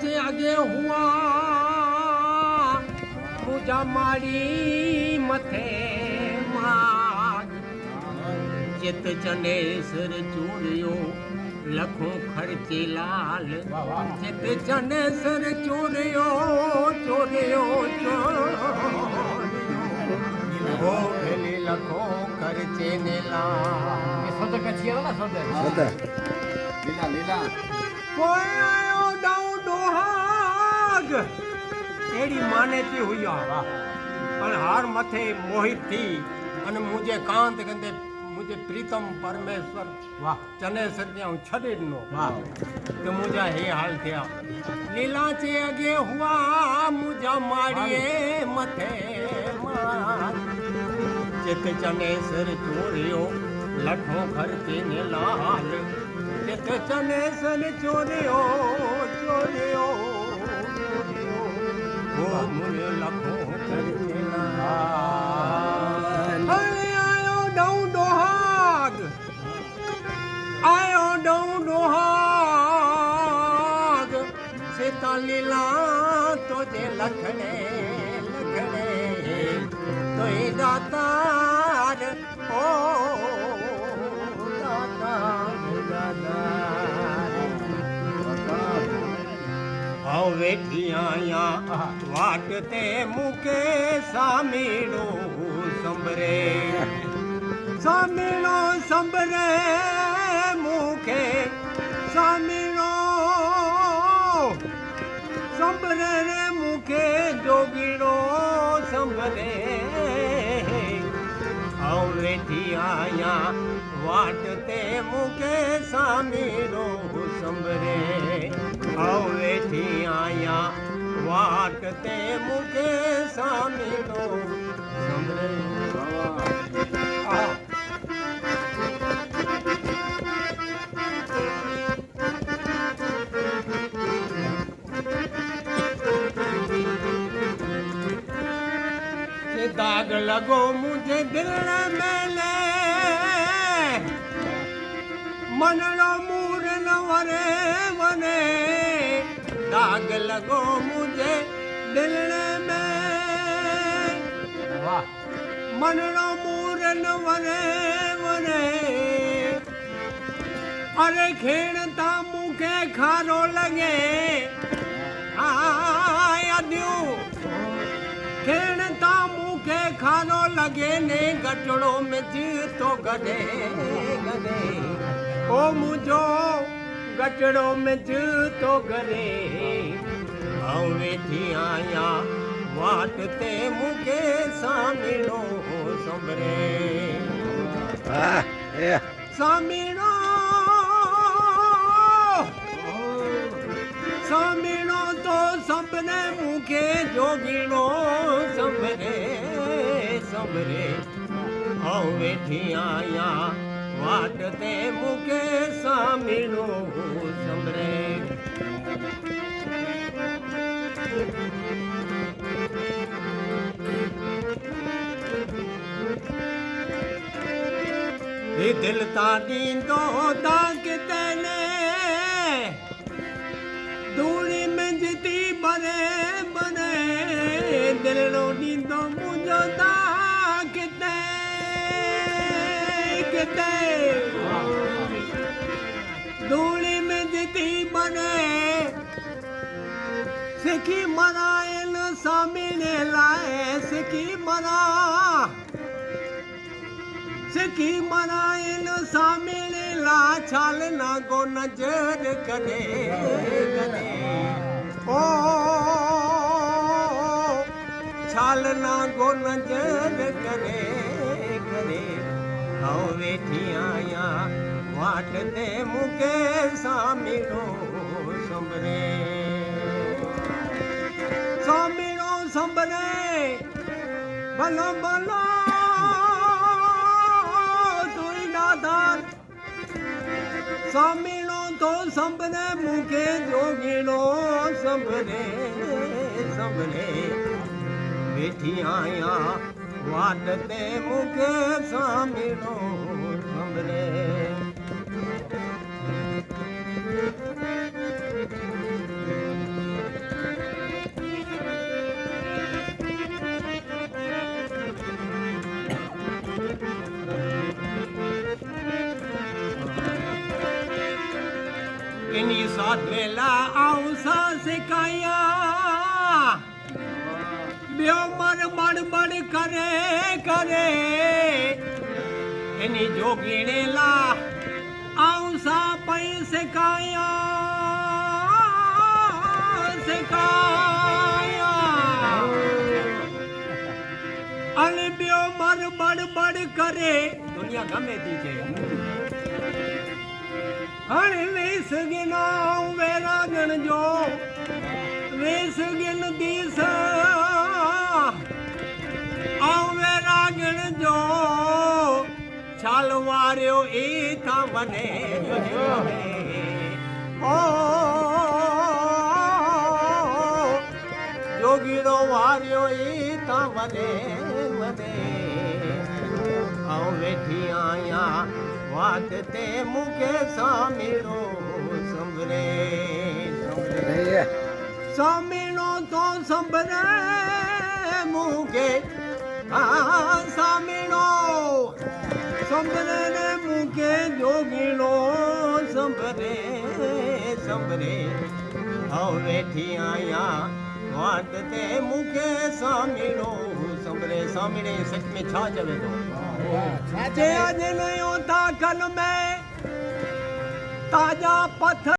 से आगे हुआ मुझा मारी मथे माग जित जनेसर चूरियो लखों खर्चे लाल जित जनेसर चूरियो चोरियो चोरियो भेली लखों खर्चे ने लाल સોદર કચ્છી આવે ને સોદર લીલા લીલા કોઈ આયો ડાઉ ડોહાગ એડી માનેતી હુયા પણ હાર મથે મોહિત थी અને મુજે કાંત ગંદે मुझे प्रीतम परमेश्वर वाह चने सर छड़े नो वाह तो मुझा हे हाल थिया लीला चे अगे हुआ मुझा मारिए मथे चित चने सर चोरियो लठो खर्चे ने लाल चित चने सर चोरियो चोरियो वो मुझे लखो खर्चे लाल आयो डाउ डोहाग आयो डाउ डोहाग सीता लीला तो जे लखने लखने तो ही दातार ओ दातार वेठी आया वाटते मुके सामीड़ो संबरे सामीड़ो संबरे मुके सामीड़ो संबरे रे मुके जोगीड़ो संबरे वेठी आया वाटते मुके सामीड़ो संबरे वेठी आया वाटते मुके सामीड़ो संबरे दाग लगो मुझे दिल में ले मनलो मूर न वरे वने दाग लगो मुझे दिल में वाह मनलो मूर न वरे वने अरे खेड़ता मुखे खारो लगे आया द्यू खेड़ता मुखे खारो लगे ने गटड़ो में जीतो गदे गदे ओ मुझो गटड़ो में जीतो गदे आऊं वेठी आया वाटते मुखे सामीड़ो संबरे सामीड़ो सामीड़ो तो सबने मुखे जोगीड़ो संबरे संबरे आऊं वेठी आया वाटते मुखे सामीड़ो संबरे दिल ता दींदो ताकते ने धूड़ी में जिती बने बने दिल रो दींदो मुझो ताकते किते धूड़ी में जिती बने सिखी मनाएन सामने लाए सिखी मना सिखी मनाएन सामने ला छाल ना गो नजर करे करे ओ छाल ना गो नजर करे करे आओ वेठी आया वाटते मुके सामीड़ो संबरे सामीड़ो संबरे भलो भलो दान सामीड़ो तो संबरे मुखे जोगीड़ो संबरे संबरे वेठी आया वाटते मुखे सामीड़ो संबरे સાધવેલા આવસા શીખાયા બ્યો મર બડબડ કરે એની જોગીણેલા આવસા પૈ શીખાયા અને બ્યો મર બડબડ કરે દુનિયા ગમે તી છે હણ વેસ ગિનો વેરા ગણજો વેસ ગિન દીસ વેરા ગણજો છાલવાર્યો એ તા મને ઓ જોગીરો વાર્યો એ તા મને આવ વેઠી આયા વાત તે મુકે સામીનો સંભરે સામીનો તો સંભરે મુકે સામીનો સંભરે ને મુકે જોગીનો સંભરે આવ વેઠી આયા વાત તે મુકે સામીનો संभरे सामने सच में छा जावे तो आज नहीं होता कल में ताजा पत्थर